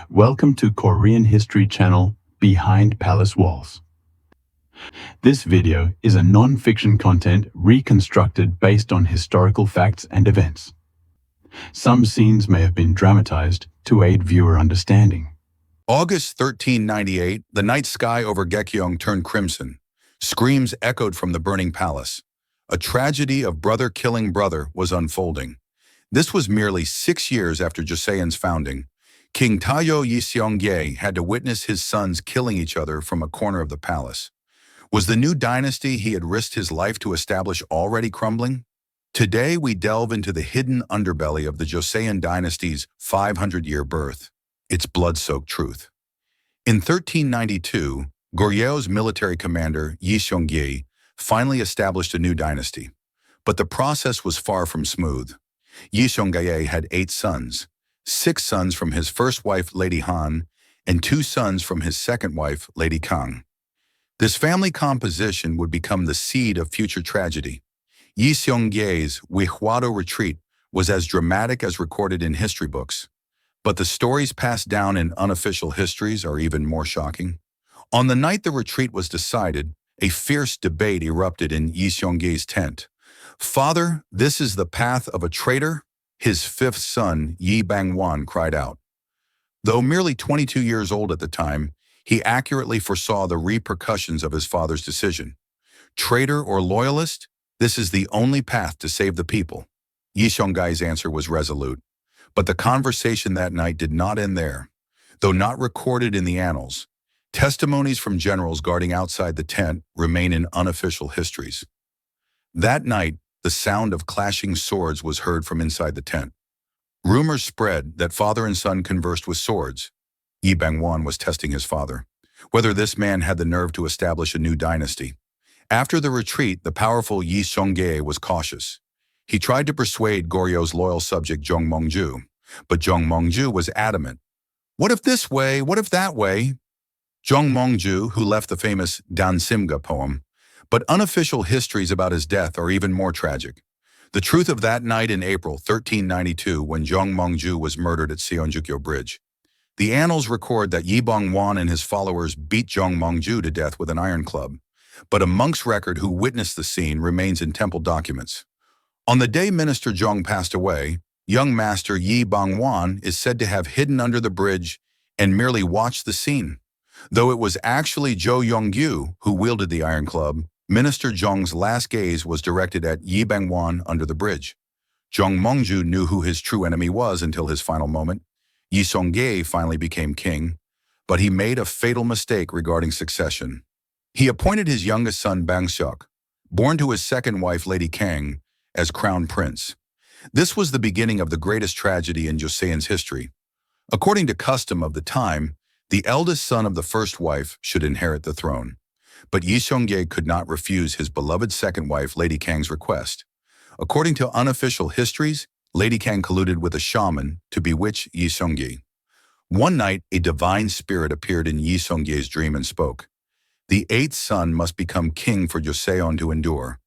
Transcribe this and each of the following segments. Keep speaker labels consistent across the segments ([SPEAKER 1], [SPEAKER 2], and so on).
[SPEAKER 1] Welcome to Korean History Channel Behind Palace Walls. This video is a non-fiction content reconstructed based on historical facts and events. Some scenes may have been dramatized to aid viewer understanding.
[SPEAKER 2] August 1398, the night sky over Gaekyeong turned crimson. Screams echoed from the burning palace. A tragedy of brother killing brother was unfolding. This was merely 6 years after Joseon's founding. King Taejo Yi Seong-gye had to witness his sons killing each other from a corner of the palace. Was the new dynasty he had risked his life to establish already crumbling? Today we delve into the hidden underbelly of the Joseon dynasty's 500-year birth, its blood-soaked truth. In 1392, Goryeo military commander Yi Seong-gye finally established a new dynasty. But the process was far from smooth. Yi Seong-gye had 8 sons, 6 sons from his first wife, Lady Kang, and 2 sons from his second wife, Lady Kang. This family composition would become the seed of future tragedy. Yi Seong-gye's Wihwado retreat was as dramatic as recorded in history books. But the stories passed down in unofficial histories are even more shocking. On the night the retreat was decided, a fierce debate erupted in Yi Seong-gye's tent. "Father, this is the path of a traitor," his 5th son, Yi Bang-won, cried out. Though merely 22 years old at the time, he accurately foresaw the repercussions of his father's decision. Traitor or loyalist? This is the only path to save the people. Yi Seong-gye's answer was resolute. But the conversation that night did not end there. Though not recorded in the annals, testimonies from generals guarding outside the tent remain in unofficial histories. That night, the sound of clashing swords was heard from inside the tent. Rumors spread that father and son conversed with swords. Yi Bang-won was testing his father, whether this man had the nerve to establish a new dynasty. After the retreat, the powerful Yi Seong-gye was cautious. He tried to persuade Goryeo's loyal subject Jeong-ju, but Jeong-ju was adamant. "What if this way? What if that way?" Jeong-ju, who left the famous Dansimga poem, but unofficial histories about his death are even more tragic. The truth of that night in April 1392 when Jeong-ju was murdered at Seonjukyo Bridge. The annals record that Yi Bang-won and his followers beat Jeong-ju to death with an iron club, but a monk's record who witnessed the scene remains in temple documents. On the day Minister Jeong passed away, young master Yi Bang-won is said to have hidden under the bridge and merely watched the scene. Though it was actually Jo Young-gyu who wielded the iron club, Minister Jeong's last gaze was directed at Yi Bang-won under the bridge. Jeong-ju knew who his true enemy was until his final moment. Yi Seong-gye finally became king, but he made a fatal mistake regarding succession. He appointed his youngest son Bang-seok, born to his second wife Lady Kang, as Crown Prince. This was the beginning of the greatest tragedy in Joseon's history. According to custom of the time, the eldest son of the first wife should inherit the throne. But Yi Seong-gye could not refuse his beloved second wife Lady Kang's request. According to unofficial histories, Lady Kang colluded with a shaman to bewitch Yi Seong-gye. One night, a divine spirit appeared in Yi Seong-gye's dream and spoke. The 8th son must become king for Joseon to endure.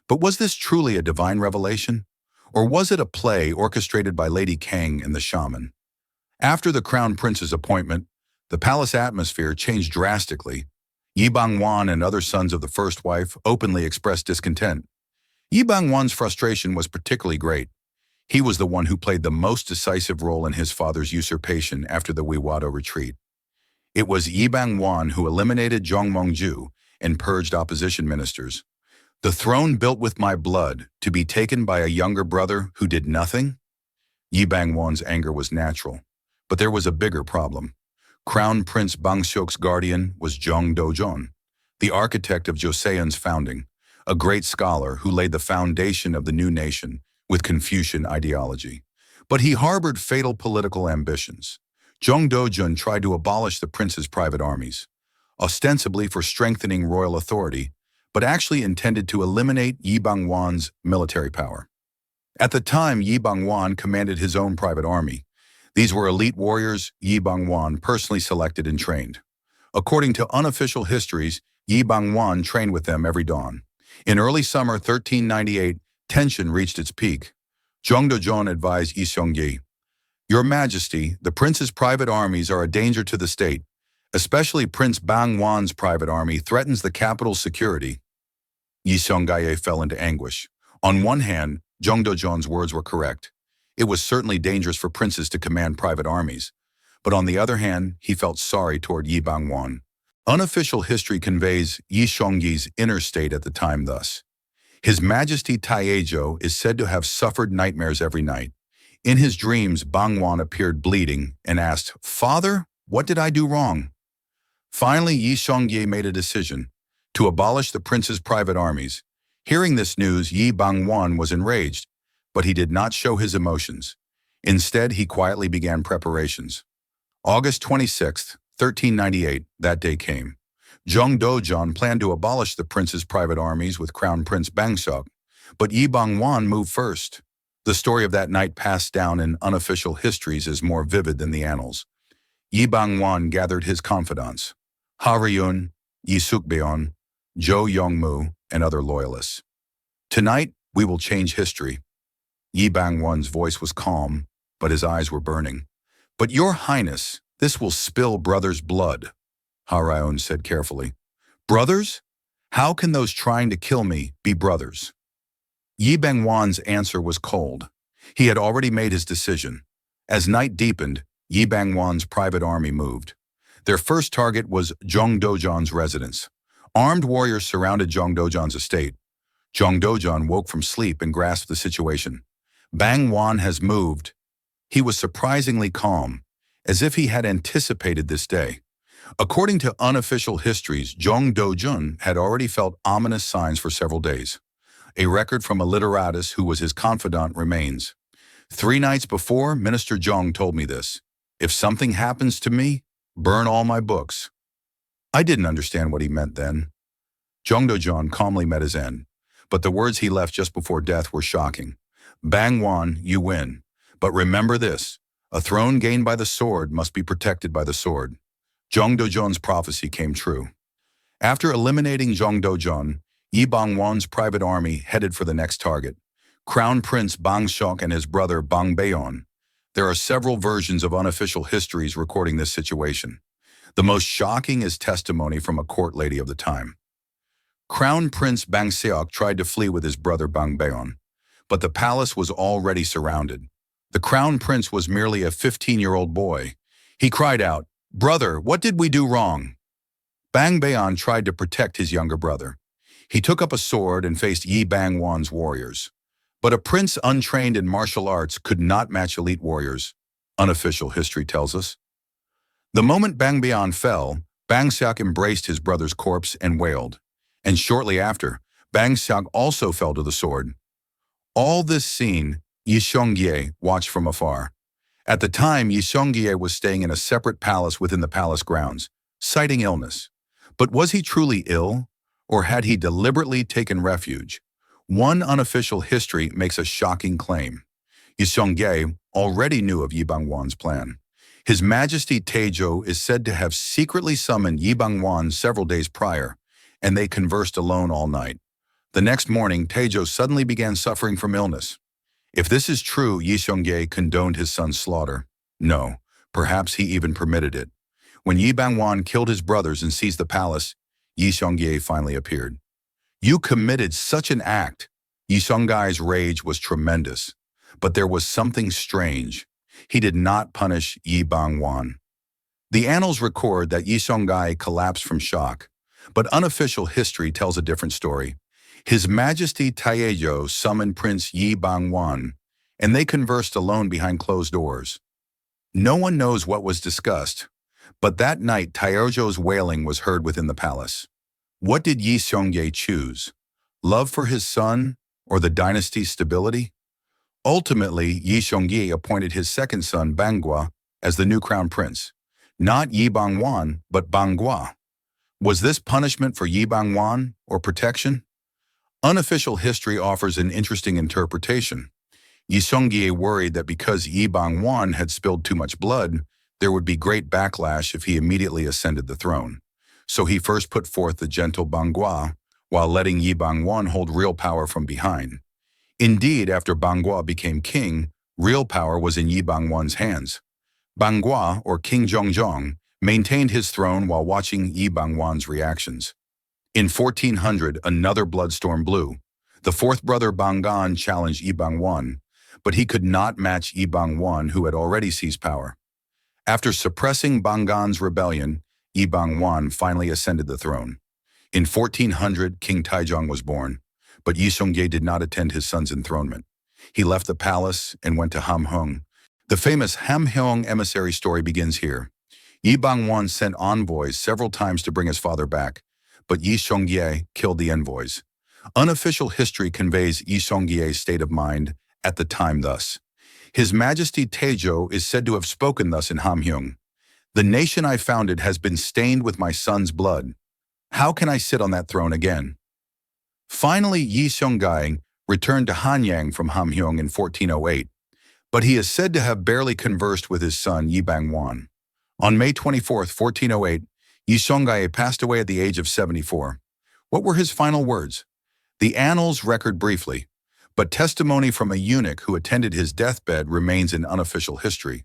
[SPEAKER 2] But was this truly a divine revelation? Or was it a play orchestrated by Lady Kang and the shaman? After the crown prince's appointment, the palace atmosphere changed drastically. Yi Bang-won and other sons of the first wife openly expressed discontent. Yi Bang-won's frustration was particularly great. He was the one who played the most decisive role in his father's usurpation after the Wihwado retreat. It was Yi Bang-won who eliminated Jeong-ju and purged opposition ministers. "The throne built with my blood, to be taken by a younger brother who did nothing?" Yi Bang-won's anger was natural, but there was a bigger problem. Crown Prince Bang-seok's guardian was Jeong Do-jeon, the architect of Joseon's founding, a great scholar who laid the foundation of the new nation with Confucian ideology. But he harbored fatal political ambitions. Jeong Do-jeon tried to abolish the prince's private armies, ostensibly for strengthening royal authority, but actually intended to eliminate Yi Bang-won's military power. At the time, Yi Bang-won commanded his own private army. These were elite warriors Yi Bang-won personally selected and trained. According to unofficial histories, Yi Bang-won trained with them every dawn. In early summer 1398, tension reached its peak. Jeong Do-jeon advised Yi Seong-gye, "Your Majesty, the prince's private armies are a danger to the state. Especially Prince Bang-wan's private army threatens the capital's security." Yi Seong-gye fell into anguish. On one hand, Jeong Do-jeon's words were correct. It was certainly dangerous for princes to command private armies. But on the other hand, he felt sorry toward Yi Bang-wan. Unofficial history conveys Yi Seong-gye's inner state at the time thus. His Majesty Taejo is said to have suffered nightmares every night. In his dreams, Bang-wan appeared bleeding and asked, "Father, what did I do wrong?" Finally, Yi Seong-gye made a decision to abolish the prince's private armies. Hearing this news, Yi Bang-wan was enraged, but he did not show his emotions. Instead, he quietly began preparations. August 26, 1398, that day came. Jeong Do-jeon planned to abolish the prince's private armies with Crown Prince Bang-seok, but Yi Bang-wan moved first. The story of that night passed down in unofficial histories is more vivid than the annals. Yi Bang-wan gathered his confidants, Ha-ryun, Yi Seok-gye, Jo Young-moo, and other loyalists. "Tonight, we will change history." Yi Bang-wan's voice was calm, but his eyes were burning. "But Your Highness, this will spill brothers' blood," Ha-ryun said carefully. "Brothers? How can those trying to kill me be brothers?" Yi Bang-wan's answer was cold. He had already made his decision. As night deepened, Yi Bang-wan's private army moved. Their first target was Jeong Do-jeon's residence. Armed warriors surrounded Jeong Do-jeon's estate. Jeong Do-jeon woke from sleep and grasped the situation. Bang-wan has moved. He was surprisingly calm, as if he had anticipated this day. According to unofficial histories, Jeong Do-jeon had already felt ominous signs for several days. A record from a literatus who was his confidant remains. "3 nights before, Minister Jeong told me this. If something happens to me, burn all my books." I didn't understand what he meant then. Jeong Do-jeon calmly met his end, but the words he left just before death were shocking. "Bang-wan, you win. But remember this, a throne gained by the sword must be protected by the sword." Jeong Do-jeon's prophecy came true. After eliminating Jeong Do-jeon, Yi Bang-wan's private army headed for the next target, Crown Prince Bang-seok and his brother Bang-beon. There are several versions of unofficial histories recording this situation. The most shocking is testimony from a court lady of the time. Crown Prince Bang-seok tried to flee with his brother Bang-beon, but the palace was already surrounded. The Crown Prince was merely a 15-year-old boy. He cried out, "Brother, what did we do wrong?" Bang-beon tried to protect his younger brother. He took up a sword and faced Yi Bang-wan's warriors. But a prince untrained in martial arts could not match elite warriors, unofficial history tells us. The moment Bang-beon fell, Bang-seok embraced his brother's corpse and wailed. And shortly after, Bang-seok also fell to the sword. All this scene, Yi Seong-gye watched from afar. At the time, Yi Seong-gye was staying in a separate palace within the palace grounds, citing illness. But was he truly ill? Or had he deliberately taken refuge? One unofficial history makes a shocking claim. Yi Seong-gye already knew of Yi Bang-wan's plan. His Majesty Taejo is said to have secretly summoned Yi Bang-wan several days prior, and they conversed alone all night. The next morning, Taejo suddenly began suffering from illness. If this is true, Yi Seong-gye condoned his son's slaughter. No, perhaps he even permitted it. When Yi Bang-wan killed his brothers and seized the palace, Yi Seong-gye finally appeared. "You committed such an act." Yi Seong-gye's rage was tremendous, but there was something strange. He did not punish Yi Bang-wan. The annals record that Yi Seong-gye collapsed from shock, but unofficial history tells a different story. His Majesty Taejo summoned Prince Yi Bang-wan, and they conversed alone behind closed doors. No one knows what was discussed, but that night Taejo's wailing was heard within the palace. What did Yi Seong-gye choose? Love for his son, or the dynasty's stability? Ultimately, Yi Seong-gye appointed his second son, Bang-gwa, as the new crown prince. Not Yi Bang-wan, but Bang-gwa. Was this punishment for Yi Bang-wan, or protection? Unofficial history offers an interesting interpretation. Yi Seong-gye worried that because Yi Bang-wan had spilled too much blood, there would be great backlash if he immediately ascended the throne. So he first put forth the gentle Bang-gwa, while letting Yi Bang-wan hold real power from behind. Indeed, after Bang-gwa became king, Real power was in Yi Bang-won's hands. Bang-gwa, or King Jeongjong, maintained his throne while watching Yi Bang-won's reactions. In 1400, another bloodstorm blew. The fourth brother Bang-gan challenged Yi Bang-won, but he could not match Yi Bang-won, who had already seized power. After suppressing Bang-gan's rebellion, Yi Bang-won finally ascended the throne. In 1400, King Taejong was born, but Yi Seong-gye did not attend his son's enthronement. He left the palace and went to Hamheung. The famous Hamheung Emissary story begins here. Yi Bang-won sent envoys several times to bring his father back, but Yi Seong-gye killed the envoys. Unofficial history conveys Yi Seong-gye's state of mind at the time thus. His Majesty Taejo is said to have spoken thus in Hamheung. "The nation I founded has been stained with my son's blood. How can I sit on that throne again?" Finally, Yi Seong-gye returned to Hanyang from Hamheung in 1408, but he is said to have barely conversed with his son Yi Bang-won. On May 24, 1408, Yi Seong-gye passed away at the age of 74. What were his final words? The Annals record briefly, but testimony from a eunuch who attended his deathbed remains in unofficial history.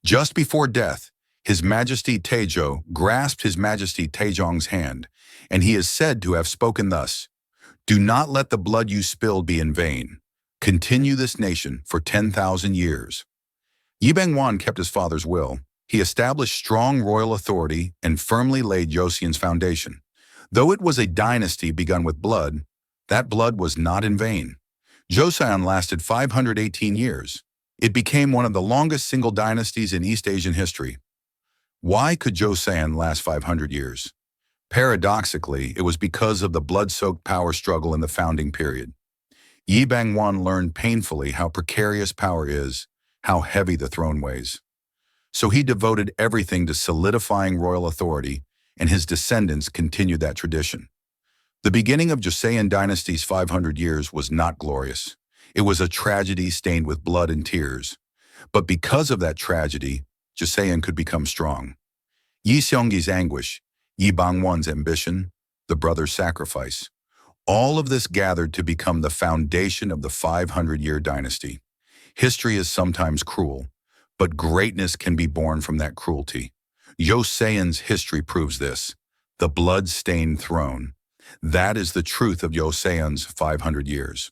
[SPEAKER 2] Just before death, His Majesty Taejo grasped His Majesty Taejong's hand, and he is said to have spoken thus: "Do not let the blood you spilled be in vain. Continue this nation for 10,000 years." Yi Bang-won kept his father's will. He established strong royal authority and firmly laid Joseon's foundation. Though it was a dynasty begun with blood, that blood was not in vain. Joseon lasted 518 years. It became one of the longest single dynasties in East Asian history. Why could Joseon last 500 years? Paradoxically, it was because of the blood-soaked power struggle in the founding period. Yi Bang-won learned painfully how precarious power is, how heavy the throne weighs. So he devoted everything to solidifying royal authority, and his descendants continued that tradition. The beginning of Joseon dynasty's 500 years was not glorious. It was a tragedy stained with blood and tears. But because of that tragedy, Joseon could become strong. Yi Seong-gye's anguish, Yi Bang-won's ambition, the brother's sacrifice, all of this gathered to become the foundation of the 500-year dynasty. History is sometimes cruel, but greatness can be born from that cruelty. Joseon's history proves this: the blood-stained throne. That is the truth of Joseon's 500 years.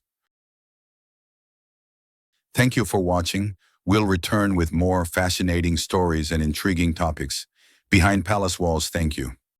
[SPEAKER 2] Thank you for watching. We'll return with more fascinating stories and intriguing topics. Behind Palace Walls, thank you.